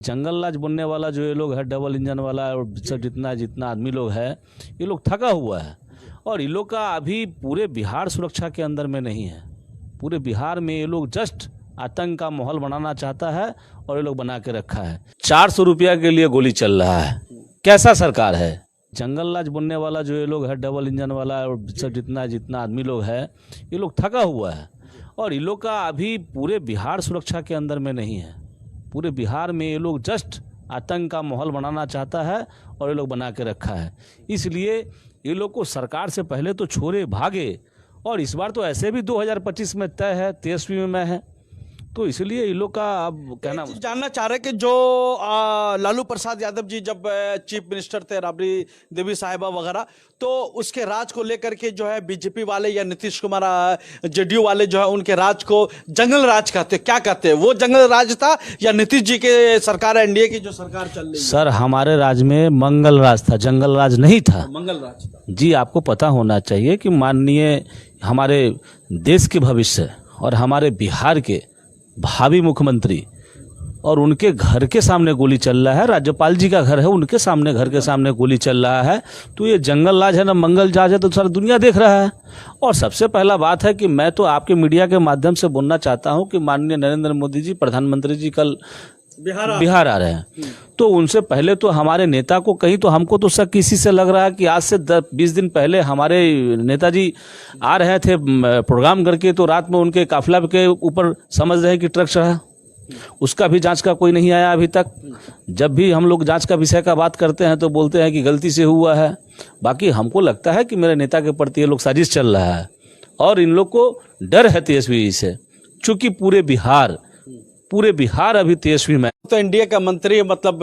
जंगल राज बनने वाला जो ये लोग है, डबल इंजन वाला और सब जितना जितना आदमी लोग है, ये लोग थका हुआ है। और ये लोग का अभी पूरे बिहार सुरक्षा के अंदर में नहीं है। पूरे बिहार में ये लोग जस्ट आतंक का माहौल बनाना चाहता है और ये लोग बना के रखा है। 400 रुपया के लिए गोली चल रहा है। कैसा सरकार है? जंगल राज बनने वाला जो ये लोग है, डबल इंजन वाला और सब जितना जितना आदमी लोग है, ये लोग थका हुआ है। और ये लोग का अभी पूरे बिहार सुरक्षा के अंदर में नहीं है। पूरे बिहार में ये लोग जस्ट आतंक का माहौल बनाना चाहता है और ये लोग बना के रखा है। इसलिए ये लोग को सरकार से पहले तो छोड़े भागे। और इस बार तो ऐसे भी 2025 में तय है, तेजस्वी में है, तो इसलिए ये लोग का अब कहना जानना चाह रहे कि जो लालू प्रसाद यादव जी जब चीफ मिनिस्टर थे, राबड़ी देवी साहिबा वगैरह, तो उसके राज को लेकर के जो है बीजेपी वाले या नीतीश कुमार जेडीयू वाले जो है उनके राज को जंगल राज कहते, क्या कहते हैं? वो जंगल राज था या नीतीश जी के सरकार, एनडीए की जो सरकार चल रही है? सर, हमारे राज में मंगल राज था, जंगल राज नहीं था। मंगल राज था जी। आपको पता होना चाहिए कि माननीय हमारे देश के भविष्य और हमारे बिहार के भावी मुख्यमंत्री और उनके घर के सामने गोली चल रहा है। राज्यपाल जी का घर है, उनके सामने, घर के सामने गोली चल रहा है। तो ये जंगल राज है ना मंगल राज है, तो सारी दुनिया देख रहा है। और सबसे पहला बात है कि मैं तो आपके मीडिया के माध्यम से बोलना चाहता हूं कि माननीय नरेंद्र मोदी जी, प्रधानमंत्री जी कल बिहार आ रहे हैं। तो उनसे पहले तो हमारे नेता को कहीं, तो हमको तो शक इसी से लग रहा है कि आज से 20 दिन पहले हमारे नेताजी आ रहे थे प्रोग्राम करके, तो रात में उनके काफिला के ऊपर समझ रहे हैं कि ट्रक चढ़ा। उसका भी जांच का कोई नहीं आया अभी तक। जब भी हम लोग जांच का विषय का बात करते हैं तो बोलते हैं कि गलती से हुआ है। बाकी हमको लगता है कि मेरे नेता के प्रति ये लोग साजिश चल रहा है और इन लोग को डर है तेजस्वी जी से, चूंकि पूरे बिहार अभी तेजस्वी में। तो एनडीए का मंत्री मतलब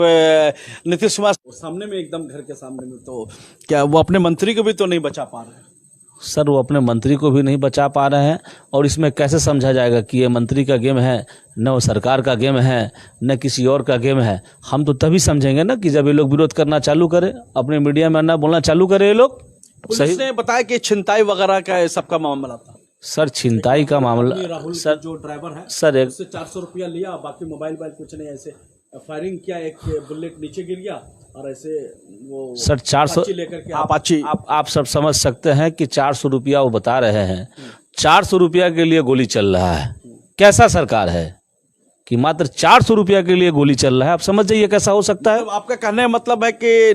नीतीश कुमार सामने में, एकदम घर के सामने में, तो क्या वो अपने मंत्री को भी तो नहीं बचा पा रहे हैं? सर, वो अपने मंत्री को भी नहीं बचा पा रहे हैं। और इसमें कैसे समझा जाएगा कि ये मंत्री का गेम है, न वो सरकार का गेम है, न किसी और का गेम है? हम तो तभी समझेंगे ना कि जब ये लोग विरोध करना चालू करें, अपने मीडिया में ना बोलना चालू करें ये लोग। पुलिस ने बताया कि छिनताई वगैरह का सबका मामला था। सर, छिनताई का मामला, राहुल सर जो ड्राइवर है सर, एक उससे 400 रुपया लिया, बाकी मोबाइल कुछ नहीं, ऐसे फायरिंग किया, एक बुलेट नीचे गिर गया और ऐसे वो सर 400 लेकर के आप सब समझ सकते हैं कि 400 रुपया वो बता रहे हैं। 400 रुपया के लिए गोली चल रहा है। कैसा सरकार है कि मात्र 400 रुपया के लिए गोली चल रहा है? आप समझ जाइए कैसा हो सकता है। आपका कहने का मतलब है कि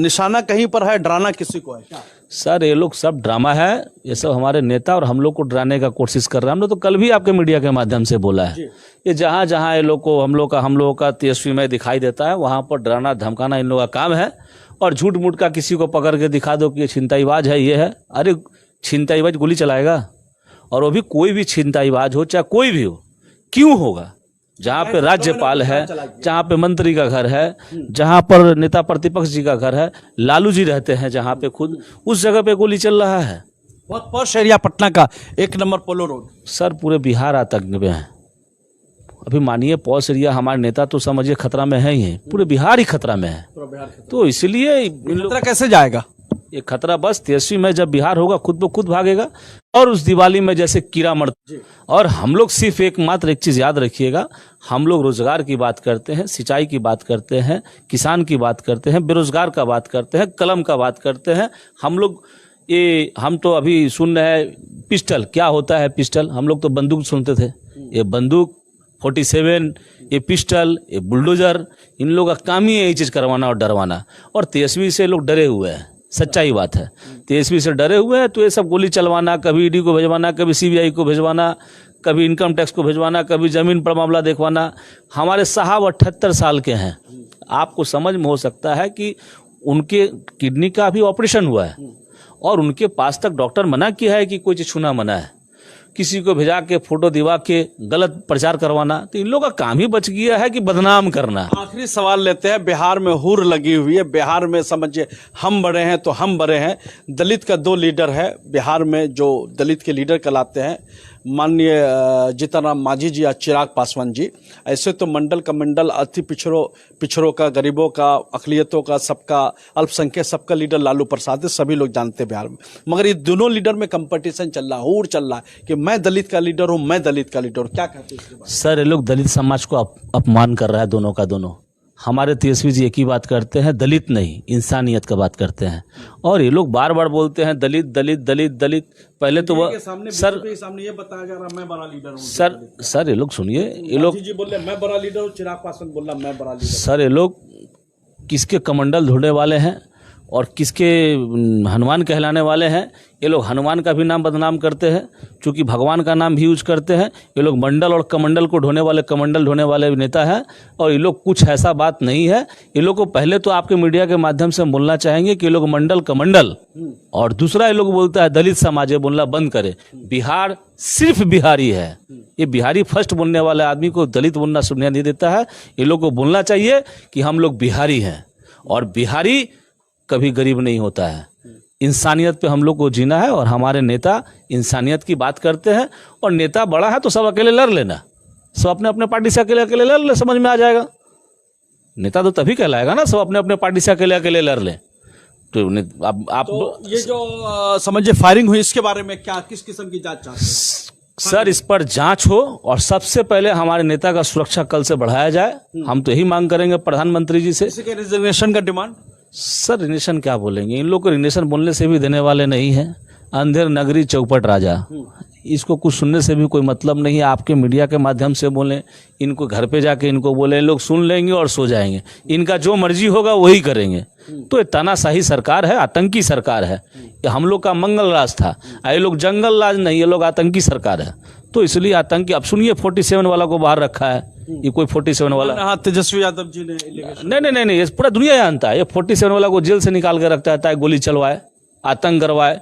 निशाना कहीं पर है, डराना किसी को है क्या? सर, ये लोग सब ड्रामा है। ये सब हमारे नेता और हम लोग को डराने का कोशिश कर रहे हैं। हमने तो कल भी आपके मीडिया के माध्यम से बोला है, ये जहाँ जहाँ ये लोग को हम लोगों का तेजस्वी में दिखाई देता है, वहाँ पर डराना धमकाना इन लोगों का काम है। और झूठ मूठ का किसी को पकड़ के दिखा दो कि ये छिनताईबाज है, ये है। अरे छिनताईबाज गोली चलाएगा? और वो भी कोई भी छिनताईबाज हो, चाहे कोई भी हो, क्यों होगा? जहाँ पे राज्यपाल है, जहाँ पे मंत्री का घर है, जहाँ पर नेता प्रतिपक्ष जी का घर है, लालू जी रहते हैं जहाँ पे खुद, उस जगह पे गोली चल रहा है। बहुत पॉश एरिया पटना का 1 नंबर पोलो रोड। सर, पूरे बिहार आतंक में है। अभी मानिए पॉश एरिया, हमारे नेता तो समझिए खतरा में है ही, पूरे बिहार ही खतरा में है। तो इसलिए खतरा कैसे जाएगा? ये खतरा बस तेजस्वी में जब बिहार होगा खुद ब खुद भागेगा। और उस दिवाली में जैसे कीड़ा मरता। और हम लोग सिर्फ एकमात्र एक चीज याद रखिएगा, हम लोग रोजगार की बात करते हैं, सिंचाई की बात करते हैं, किसान की बात करते हैं, बेरोजगार का बात करते हैं, कलम का बात करते हैं। हम तो अभी सुन रहे हैं पिस्टल, क्या होता है पिस्टल? हम लोग तो बंदूक सुनते थे। ये बंदूक 47, ये पिस्टल, ये बुलडोजर, इन लोगों का काम ही है यही चीज करवाना और डरवाना। और तेजस्वी से लोग डरे हुए हैं, सच्चाई बात है। तेजस्वी से डरे हुए हैं तो ये सब गोली चलवाना, कभी ईडी को भिजवाना, कभी सीबीआई को भिजवाना, कभी इनकम टैक्स को भिजवाना, कभी जमीन पर मामला देखवाना। हमारे साहब 78 साल के हैं। आपको समझ में हो सकता है कि उनके किडनी का भी ऑपरेशन हुआ है और उनके पास तक डॉक्टर मना किया है कि कोई चीज छूना मना है। किसी को भेजा के फोटो दिवा के गलत प्रचार करवाना, तो इन लोगों का काम ही बच गया है कि बदनाम करना। आखिरी सवाल लेते हैं। बिहार में हुर लगी हुई है, बिहार में समझिए हम बड़े हैं तो हम बड़े हैं। दलित का 2 लीडर है बिहार में, जो दलित के लीडर कहलाते हैं, माननीय जीतनराम मांझी जी या चिराग पासवान जी, ऐसे तो मंडल का मंडल अति पिछड़ों का, गरीबों का, अकलियतों का, सबका, अल्पसंख्यक सबका लीडर लालू प्रसाद है, सभी लोग जानते हैं बिहार में। मगर ये दोनों लीडर में कंपटीशन चल रहा है, होड़ चल रहा है कि मैं दलित का लीडर हूँ, मैं दलित का लीडर हूँ। क्या कहते हैं इसके बारे में? सर ये लोग दलित समाज को अपमान कर रहा है, दोनों का दोनों। हमारे तेजस्वी जी एक ही बात करते हैं, दलित नहीं इंसानियत का बात करते हैं। और ये लोग बार बार बोलते हैं दलित दलित दलित दलित। पहले तो वह सर सामने ये बताया जा रहा है मैं बड़ा लीडर हूँ। सर ये लोग सुनिए, ये लोग जी बोल रहे मैं बड़ा लीडर हूँ, चिराग पासवान बोल रहा मैं बड़ा लीडर। सर ये लोग किसके कमंडल ढूंढने वाले हैं और किसके हनुमान कहलाने वाले हैं। ये लोग हनुमान का भी नाम बदनाम करते हैं, क्योंकि भगवान का नाम भी यूज करते हैं। ये लोग मंडल और कमंडल को कमंडल ढोने वाले नेता हैं। और ये लोग कुछ ऐसा बात नहीं है। ये लोग को पहले तो आपके मीडिया के माध्यम से बोलना चाहेंगे कि ये लोग मंडल कमंडल, और दूसरा ये लोग बोलता है दलित समाज, ये बोलना बंद करे। बिहार सिर्फ बिहारी है, ये बिहारी फर्स्ट बोलने वाले आदमी को दलित बोलना सुनने नहीं देता है। ये लोग को बोलना चाहिए कि हम लोग बिहारी हैं, और बिहारी कभी गरीब नहीं होता है। इंसानियत पे हम लोग को जीना है, और हमारे नेता इंसानियत की बात करते हैं। और नेता बड़ा है तो सब अकेले लड़ लेना, सब अपने अपने पार्टी से अकेले अकेले लड़ ले, समझ में आ जाएगा। नेता तो तभी कहलाएगा ना सब अपने अपने पार्टी से अकेले अकेले लड़ ले। तो आप तो ये जो समझिए फायरिंग हुई, इसके बारे में क्या किस किस्म की जांच चाहते हैं? सर इस पर जांच हो, और सबसे पहले हमारे नेता का सुरक्षा कल से बढ़ाया जाए। हम तो यही मांग करेंगे प्रधानमंत्री जी से। किसी के रिजर्वेशन का डिमांड? सर रिनेशन क्या बोलेंगे, इन लोग को रिनेशन बोलने से भी देने वाले नहीं है। अंधेर नगरी चौपट राजा, इसको कुछ सुनने से भी कोई मतलब नहीं है। आपके मीडिया के माध्यम से बोलें, इनको घर पे जाके इनको बोले, लोग सुन लेंगे और सो जाएंगे। इनका जो मर्जी होगा वही करेंगे। तो ये तानाशाही सरकार है, आतंकी सरकार है। ये हम लोग का मंगल राज था, ये लोग जंगल राज नहीं, ये लोग आतंकी सरकार है। तो इसलिए आतंकी, अब सुनिए 47 वाला को बाहर रखा है। ये कोई 47 वाला, हाँ, तेजस्वी यादव जी ने नहीं, ये पूरा दुनिया जानता है। ये 47 वाला को जेल से निकाल के रखता है ताकि गोली चलवाए, आतंक करवाए,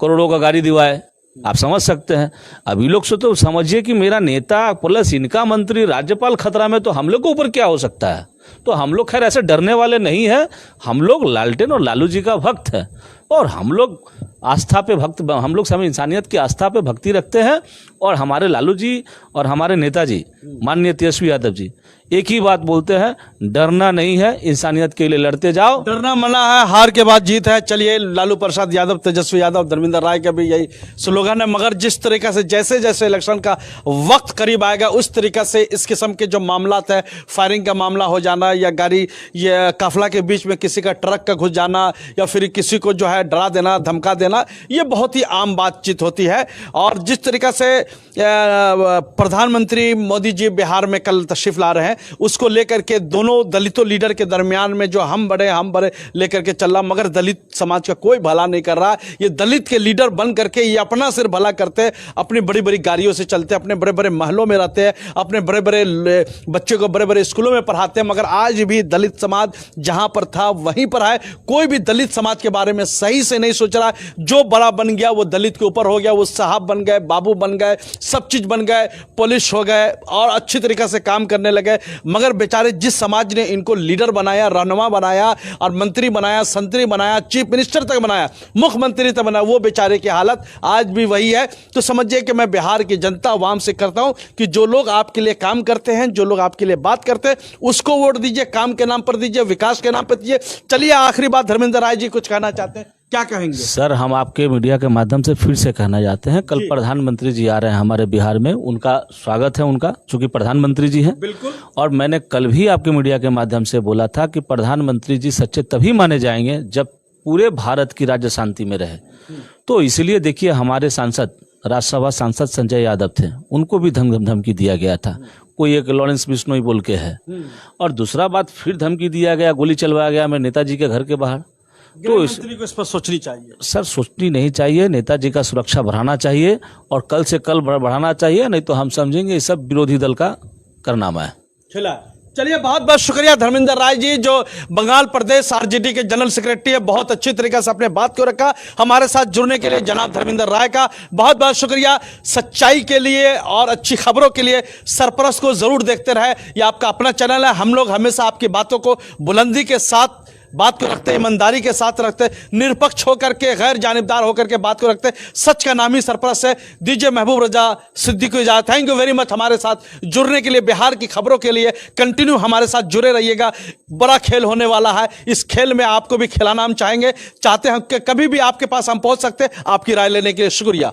करोड़ों का गाड़ी दिवाए। आप समझ सकते हैं। अब ये लोग से तो समझिए कि मेरा नेता प्लस इनका मंत्री राज्यपाल खतरा में, तो हम लोग के ऊपर क्या हो सकता है। तो हम लोग खैर ऐसे डरने वाले नहीं है। हम लोग लालटेन और लालू जी का भक्त है, और हम लोग आस्था पे भक्त, हम लोग समय इंसानियत की आस्था पे भक्ति रखते हैं। और हमारे लालू जी और हमारे नेताजी माननीय तेजस्वी यादव जी एक ही बात बोलते हैं, डरना नहीं है, इंसानियत के लिए लड़ते जाओ। डरना मना है, हार के बाद जीत है। चलिए, लालू प्रसाद यादव, तेजस्वी यादव, धर्मेंद्र राय का भी यही स्लोगन है। मगर जिस तरीके से जैसे जैसे इलेक्शन का वक्त करीब आएगा, उस तरीके से इस किस्म के जो मामलात है, फायरिंग का मामला हो जाना, या गाड़ी या काफिला के बीच में किसी का ट्रक का घुस जाना, या फिर किसी को जो है डरा देना, धमका देना, ये बहुत ही आम बातचीत होती है। और जिस तरीके से प्रधानमंत्री मोदी जी बिहार में कल तशरीफ ला रहे हैं, उसको लेकर के दोनों दलितों लीडर के दरमियान में जो हम बड़े लेकर के चल रहा, मगर दलित समाज का कोई भला नहीं कर रहा। ये दलित के लीडर बन करके ये अपना सिर भला करते हैं, अपनी बड़ी बड़ी गाड़ियों से चलते हैं, अपने बड़े बड़े महलों में रहते हैं, अपने बड़े बड़े बच्चे को बड़े बड़े स्कूलों में पढ़ाते हैं। मगर आज भी दलित समाज जहां पर था वहीं पर है। कोई भी दलित समाज के बारे में सही से नहीं सोच रहा। जो बड़ा बन गया वो दलित के ऊपर हो गया, वो साहब बन गए, बाबू बन गए, सब चीज बन गए, पुलिस हो गए, और अच्छी तरीके से काम करने लगे। मगर बेचारे जिस समाज ने इनको लीडर बनाया, रहनुमा बनाया, और मंत्री बनाया, संतरी बनाया, चीफ मिनिस्टर तक बनाया, मुख्यमंत्री तक बनाया, वो बेचारे की हालत आज भी वही है। तो समझिए कि मैं बिहार की जनता आवाम से करता हूं कि जो लोग आपके लिए काम करते हैं, जो लोग आपके लिए बात करते हैं, उसको वोट दीजिए, काम के नाम पर दीजिए, विकास के नाम पर दीजिए। चलिए, आखिरी बात, धर्मेंद्र राय जी कुछ कहना चाहते हैं, क्या कहेंगे? सर हम आपके मीडिया के माध्यम से फिर से कहना चाहते हैं, कल प्रधानमंत्री जी आ रहे हैं हमारे बिहार में, उनका स्वागत है उनका, चूंकि प्रधानमंत्री जी हैं। बिल्कुल। और मैंने कल भी आपके मीडिया के माध्यम से बोला था कि प्रधानमंत्री जी सच्चे तभी माने जाएंगे जब पूरे भारत की राज्य शांति में रहे। तो इसलिए देखिए, हमारे सांसद, राज्यसभा सांसद संजय यादव थे, उनको भी धमकी दिया गया था। कोई एक लॉरेंस बिश्नोई बोल के है, और दूसरा बात फिर धमकी दिया गया, गोली चलवाया गया मैं नेताजी के घर के बाहर। तो इस पर सोचनी चाहिए। सर सोचनी नहीं चाहिए, नेताजी का सुरक्षा बढ़ाना चाहिए, और कल से कल बढ़ाना चाहिए, नहीं तो हम समझेंगे ये सब विरोधी दल का कारनामा है। चलिए, बहुत बहुत शुक्रिया धर्मेंद्र राय जी, जो बंगाल प्रदेश आरजेडी के जनरल सेक्रेटरी है। बहुत अच्छी तरीके से अपने बात को रखा। हमारे साथ जुड़ने के लिए जनाब धर्मेंद्र राय का बहुत बहुत शुक्रिया। सच्चाई के लिए और अच्छी खबरों के लिए सरपरस्त को जरूर देखते रहे। ये आपका अपना चैनल है। हम लोग हमेशा आपकी बातों को बुलंदी के साथ बात को रखते हैं, ईमानदारी के साथ रखते हैं, निरपक्ष होकर के, गैर जानिबदार होकर के बात को रखते हैं। सच का नाम ही सरपरस्त है। दीजिए महबूब रजा सिद्दीकी को इजाजत। थैंक यू वेरी मच हमारे साथ जुड़ने के लिए। बिहार की खबरों के लिए कंटिन्यू हमारे साथ जुड़े रहिएगा। बड़ा खेल होने वाला है, इस खेल में आपको भी खिलाना हम चाहते हैं कि कभी भी आपके पास हम पहुंच सकते हैं। आपकी राय लेने के लिए शुक्रिया।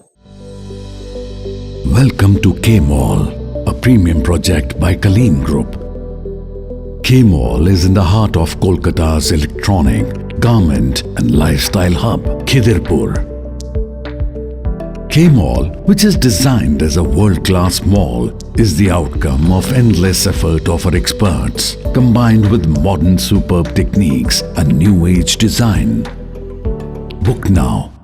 Welcome to K-Mall, a premium project by Kaleen Group. K-Mall is in the heart of Kolkata's electronic, garment and lifestyle hub, Khidirpur. K-Mall, which is designed as a world-class mall, is the outcome of endless effort of our experts, combined with modern superb techniques and new age design. Book now